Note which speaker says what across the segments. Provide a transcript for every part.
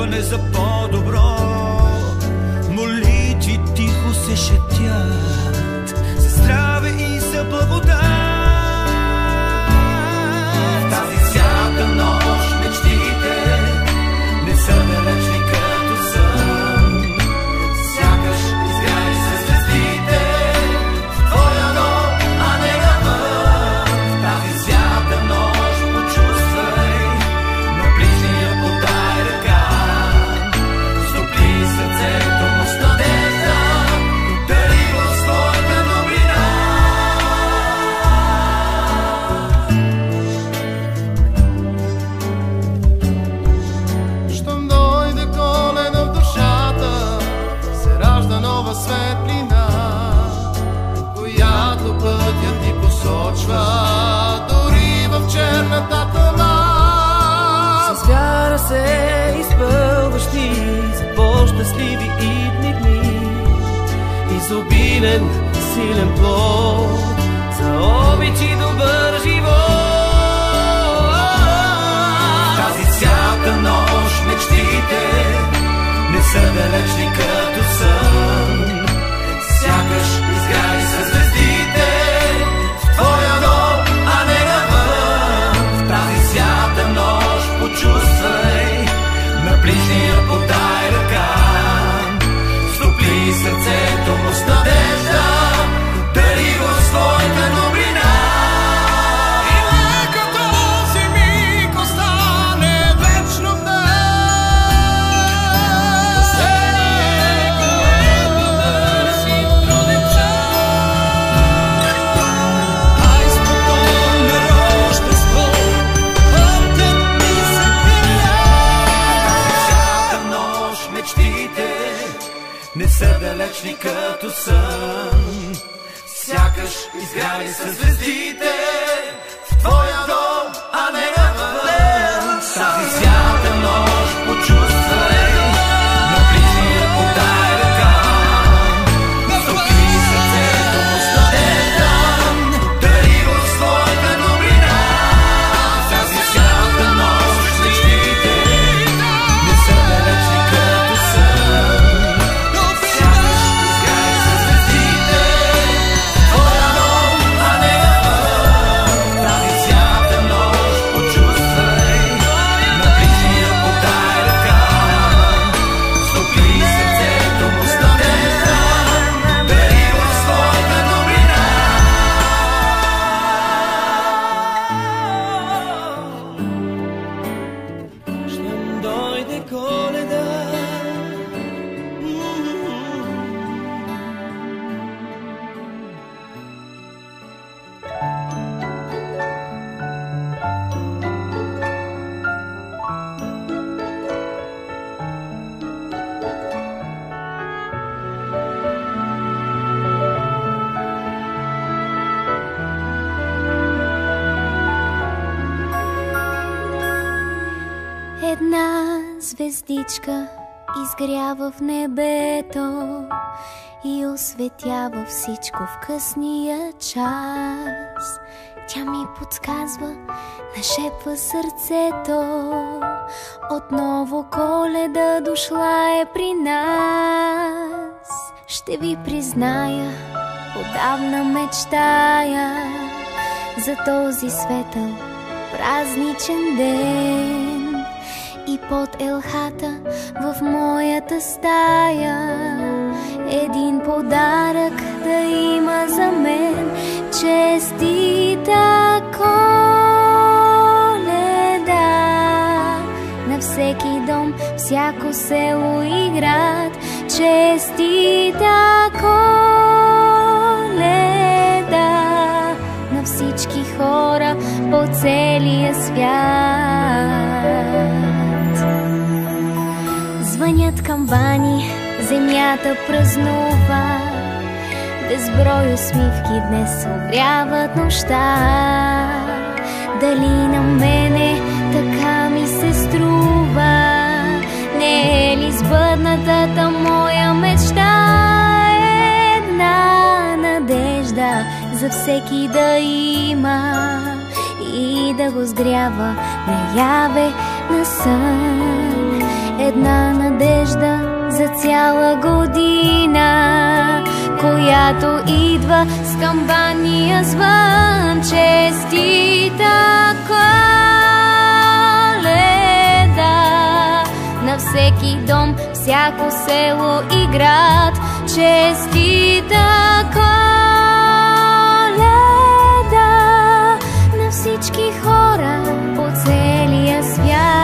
Speaker 1: очакване за по-добро. Молитви тихо се шептят за здраве и за благодат. В тази свята нощ мечтите не са далечни като сън. Сякаш изграли се звездите в твоя дом, а не навън. В тази свята нощ почувствай на ближния подай ръка. Стопли сърцето му с надежда, дари го своята добрина.
Speaker 2: Щом дойде Коледа в душата, се ражда нова светлина, която пътят ни посочва, дори в черната тъма.
Speaker 3: С вяра се изпълващи за по-щастливи идни дни, изобилен и силен плод за обич и добър живот.
Speaker 1: Тази свята нощ мечтите не са далечни като сън. Сякаш изграли са звездите в твоя дом, а не навън. В тази свята нощ почувствай на ближния подай ръка. Стопли сърцето му с надежда, дари го своята добрина.
Speaker 2: И нека този миг остане вечно в нас. Ай, спокойно рождество, пътят ни се крие.
Speaker 1: Всяка нощ мечтите не са далечни като сън. Сякаш изграли са звездите в твоя дом, а не навън. Тази свята нощ почувствай на ближния подай ръка. Стопли сърцето му с надежда, дари го своята добрина. Тази свята нощ мечтите не са далечни като сън. Сякаш изграли са звездите в твоя дом, а не навън. Тази свята нощ почувствай на ближния подай ръка. Стопли сърцето му с надежда, дари го своята добрина.
Speaker 3: Щом дойде Коледа,
Speaker 4: една звездичка изгрява в небето и осветява всичко в късния час. Тя ми подсказва, нашепва сърцето, отново Коледа дошла е при нас. Ще ви призная, отдавна мечтая за този светъл празничен ден. И под елхата в моята стая един подарък да има за мен. Честита Коледа на всеки дом, всяко село и град. Честита Коледа на всички хора по целия свят. Звънят камбани, земята празнува, безброй усмивки днес огряват нощта. Дали на мене така ми се струва? Не е ли сбъднатата моя мечта? Една надежда за всеки да има и да го сгрява наяве на сън. една надежда за цяла година, която идва с камбания звън. Честита Коледа на всеки дом, всяко село и град. Честита Коледа на всички хора по целия свят.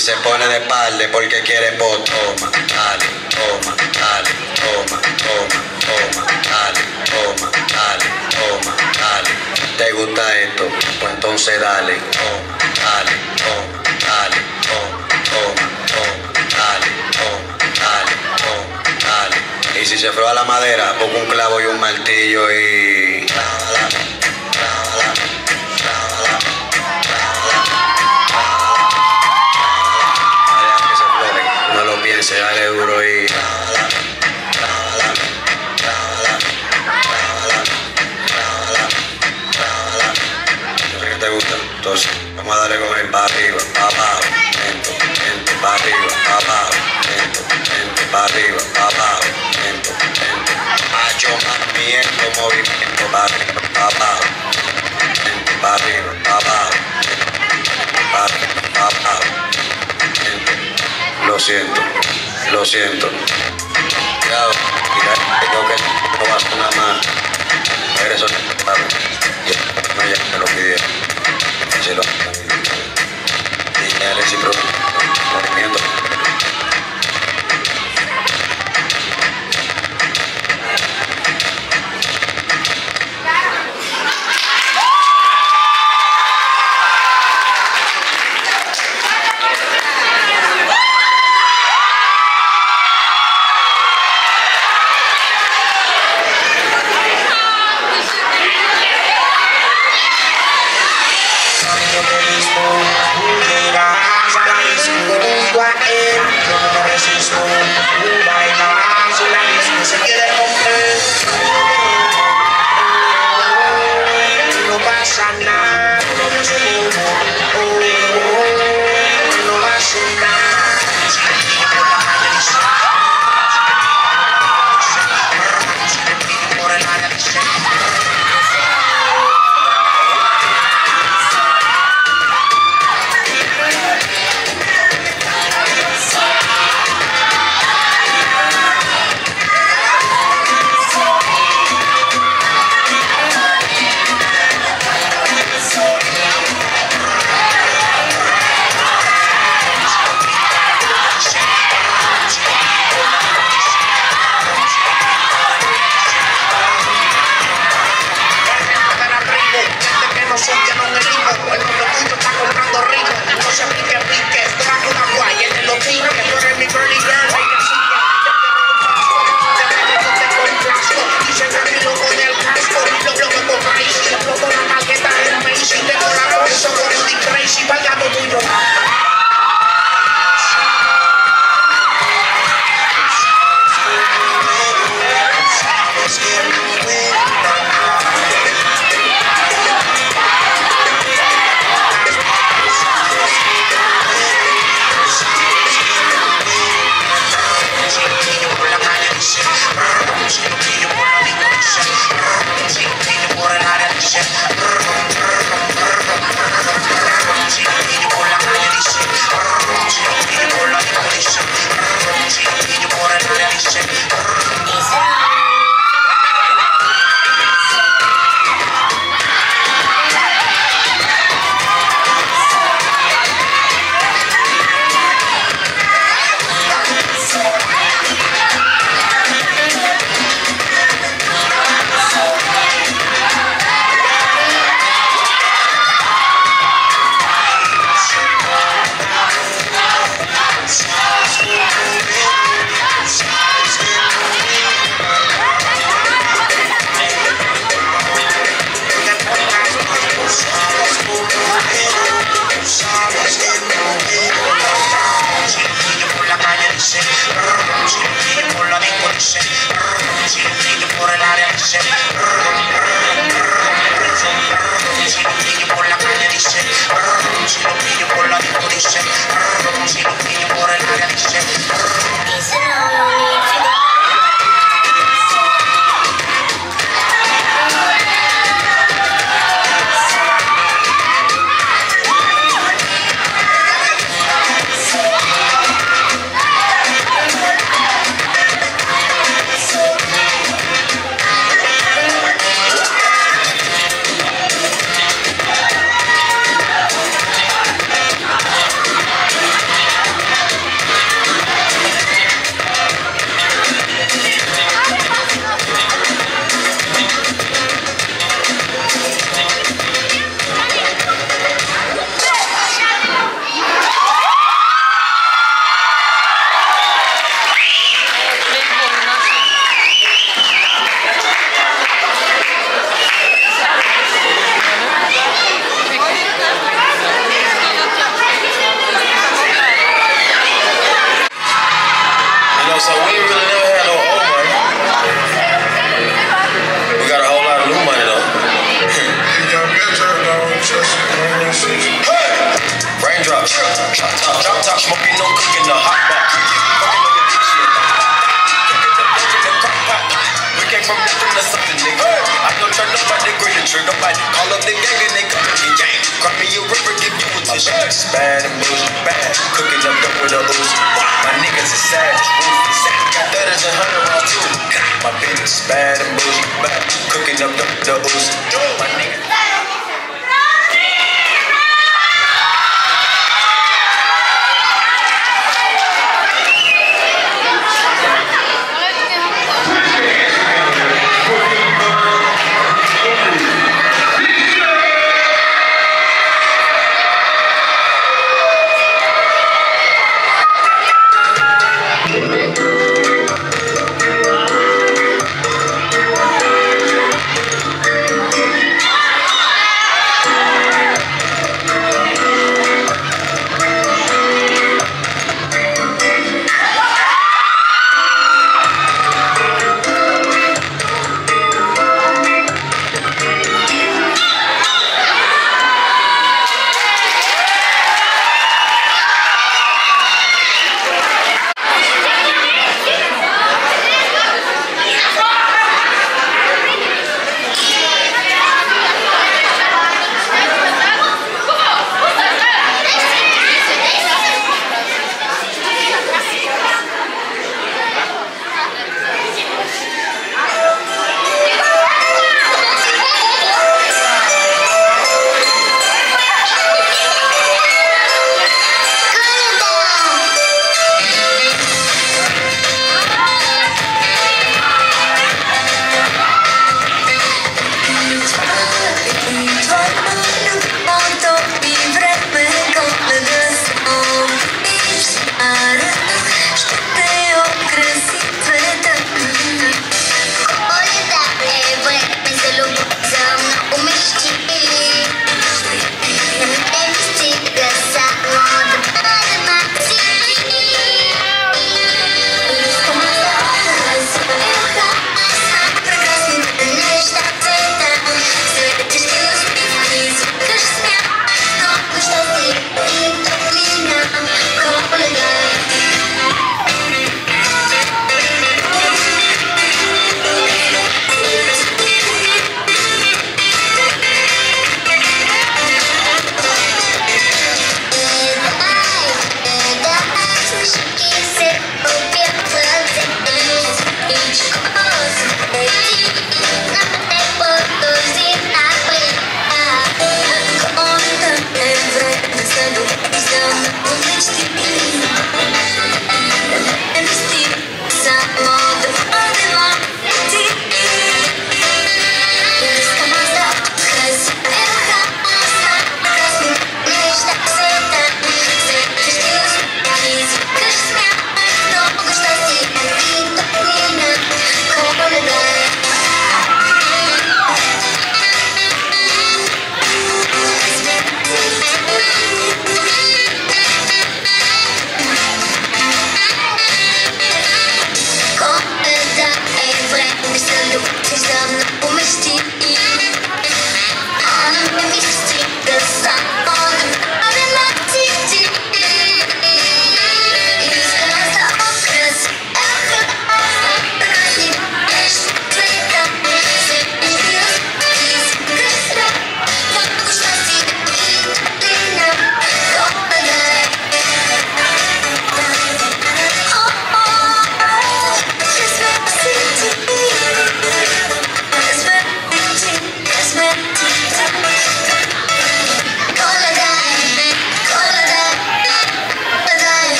Speaker 5: se pone de espalda porque quiere po, toma, dale, toma, dale, toma, toma, toma, dale, toma, dale, toma, dale. ¿Te gusta esto? Pues entonces dale, toma, dale, toma, dale, toma, toma, toma, dale, toma, dale, toma, dale. Y si se froa la madera, pongo un clavo y un martillo y trábala, trábala, trábala, trábala. Deja que se floje, no lo piense, dale duro y trábala, trábala, trábala, trábala, trábala, trábala. Yo sé que te gusta, entonces vamos a darle con el para arriba, para abajo, lento, lento, para arriba, para abajo, lento, lento, para arriba, para abajo, lento, lento. Macho, movimiento, movimiento, para arriba, para abajo, lento, para arriba, para abajo, para arriba, para abajo, lento. Lo siento, lo siento. Cuidado, creo que no va a sonar más. Regreso a no, ya me lo pidieron. Se lo y ya le hicimos movimiento. Smoking, no cooking, the hot box. Fucking on your bitch, yeah. Cooking the bitch in the crock pot. We came from nothing to something, nigga. I don't turn nobody, green the trigger, nobody. Call up the gang and they come to me, gang. Cry me a river, give you a tissue. It's bad and bullshit, bad. Cooking up dope with a Uzi. My niggas is savage, ruthless. Got thudders and 100 rounds too. My bitch is bad and bullshit, bad. Cooking up dope with a Uzi. My niggas.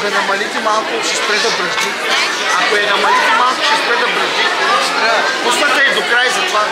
Speaker 6: я намалите малко, ще спре да бръжди. Ако я намалите малко, ще спре да бръжди. Пуснете и до край за това.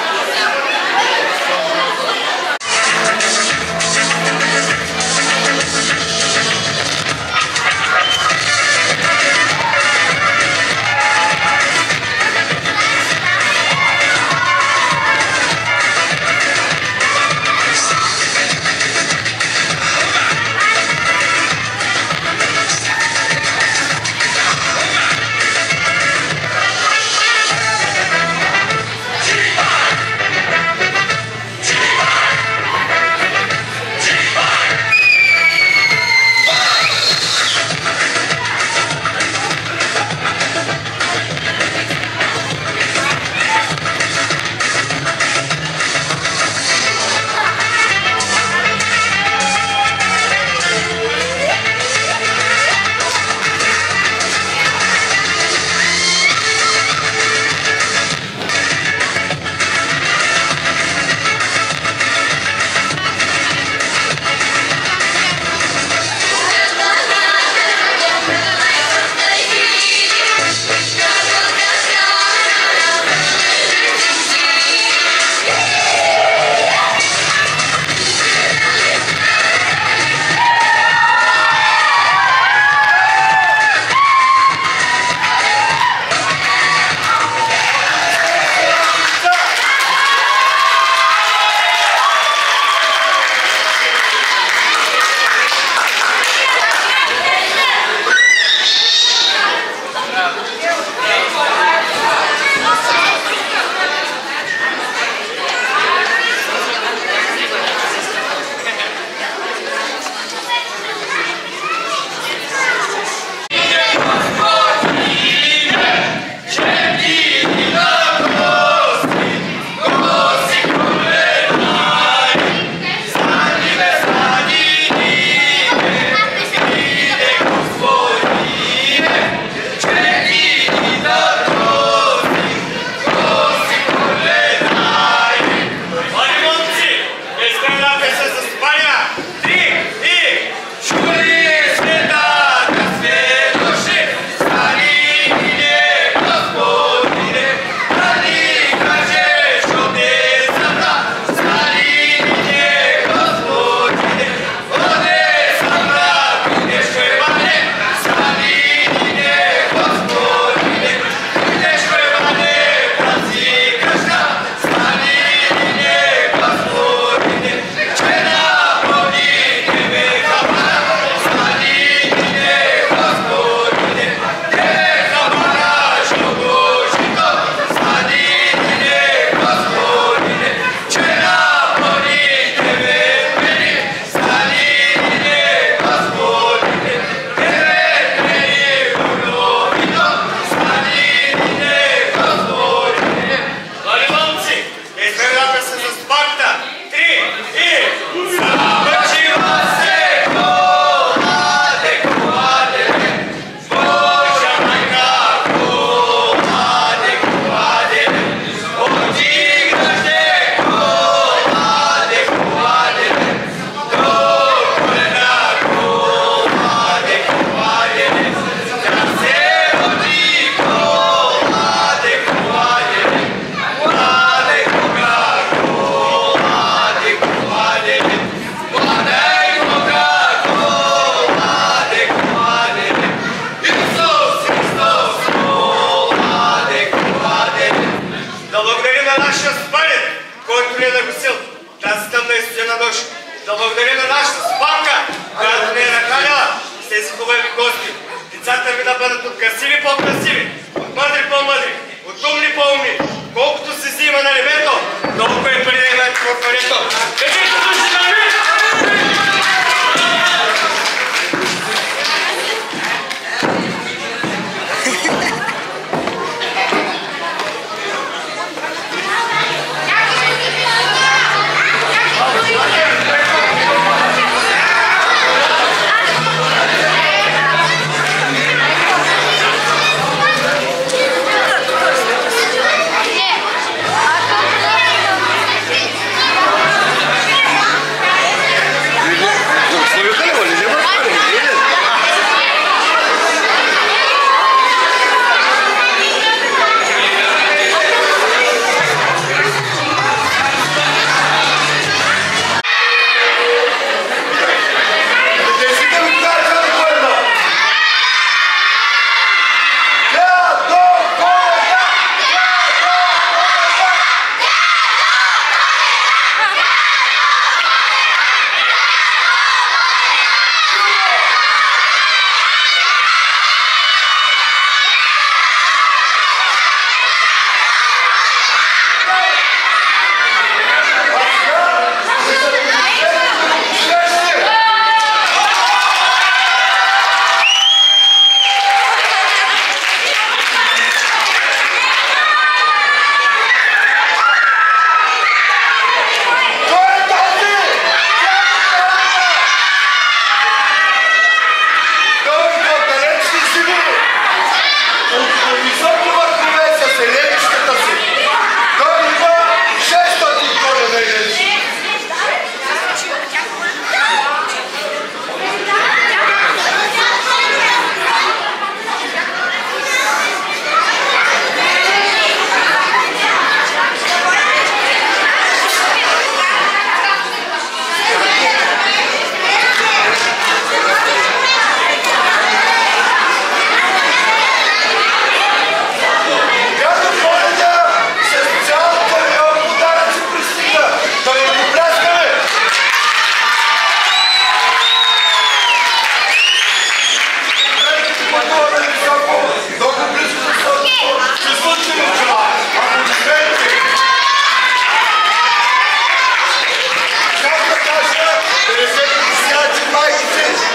Speaker 7: Да благодарим на нашата спанка, която ни е наканяла с тези хубави гости. Децата ви да бъдат от красиви по-красиви, от мъдри по-мъдри, от умни по-умни. Колкото се взима на небето, толкова е преди да имат в морето. Кажете души на ми!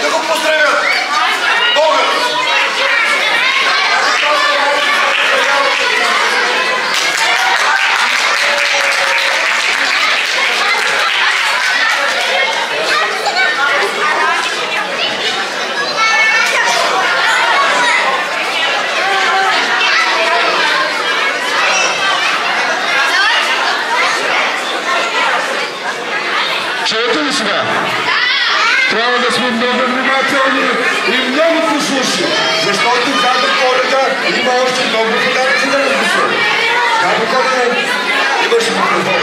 Speaker 6: Да го поздравят! Бога!
Speaker 2: Чуете ли сега? Трябва да сме много внимателни и много послушни, защото Дядо Коледа има още много подаръци да разписва. Дядо Коледа имаше микрофон.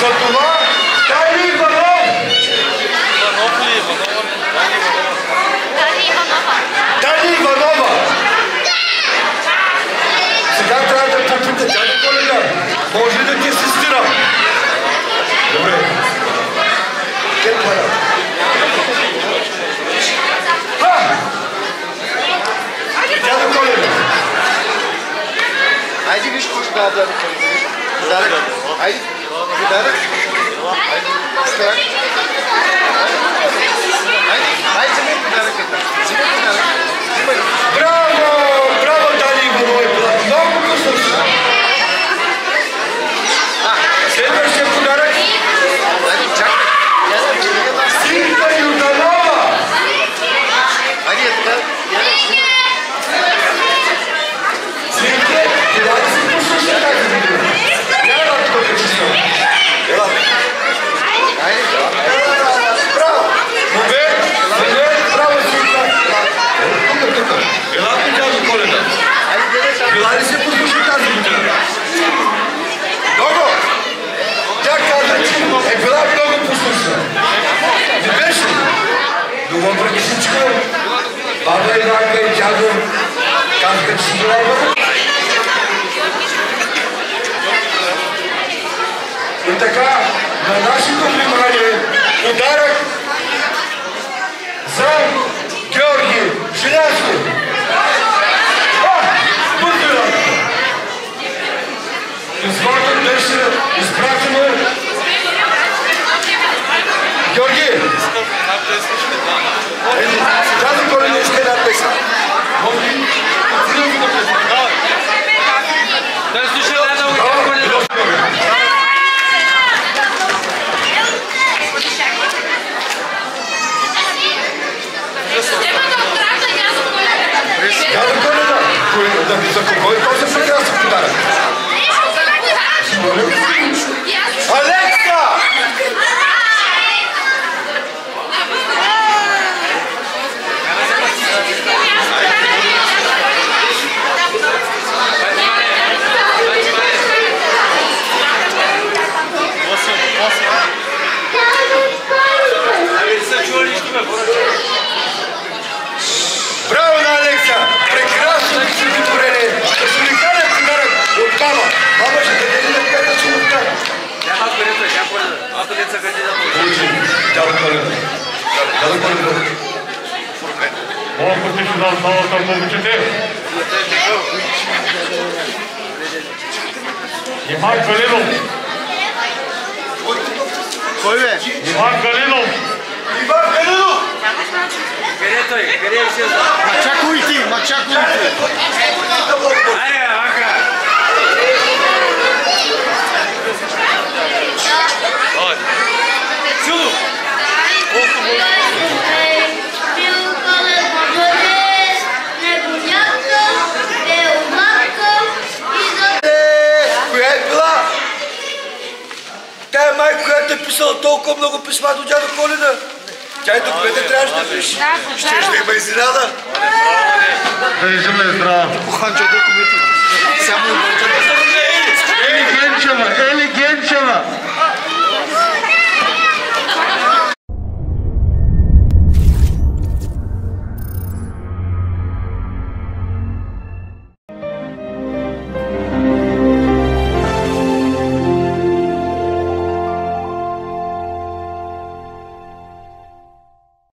Speaker 2: За това Дани Иванов! Дани Иванова! Сега трябва да попита Дядо Коледа. Може ли да ти асистира? Добре. Къде пара? Дядо Коледа!
Speaker 6: Айде виж какво ще дава Дядо Коледа. Подарък. Айде. Подарък. Страх. Айде, вземи подаръка. Вземи подарък.
Speaker 2: Браво! Браво, Дани Иванова! Много послушна! Следващия подарък.
Speaker 6: Айде, чакай.
Speaker 2: Синка Юрданова!
Speaker 6: Айде, така.
Speaker 2: Синка, това да си послушна тази видео. Няма да тук е чисто. Ела.
Speaker 6: Айде.
Speaker 2: Браво! Момент! Браво, Синка! Тук. Ела ти Дядо Коледа. Била ли се послушна тази видео? Много! Тя каза, че е била много послушна. Не беше ли? Но въпреки всичко, баба Иванка и дядо казаха, че си била много. И така, на нашето внимание подарък за Георги Желязков. Писмото беше изпратено. Георги! Дядо Коледа иска една песен.
Speaker 3: Да слушай една Дядо Коледа.
Speaker 2: Дядо Коледа! За кого и този прекрасен подарък? Алекса! Браво на Алекса! Прекрасно стихотворение! Уникален подарък от мама! Мама ще даде ли на пета чумовка?
Speaker 3: Няма Коледа, няма Коледа. Ако деца къде да може.
Speaker 2: Получи, Дядо Коледа. Дядо Коледа.
Speaker 8: Колко ти ще дам залата в момичете? Иван Калинов!
Speaker 6: Кой бе?
Speaker 8: Иван Калинов!
Speaker 2: Иван Калинов!
Speaker 3: Къде той? Къде е все?
Speaker 6: Мачако и ти, мачако и ти.
Speaker 3: Айде, Ванка! Силно!
Speaker 2: Коя е била? Тая майка, която е писала толкова много писма до Дядо Коледа. Тя и до кмета трябваше да пише. Ще има изненада.
Speaker 8: Да изживе здрава.
Speaker 6: Поханча до кмета. Само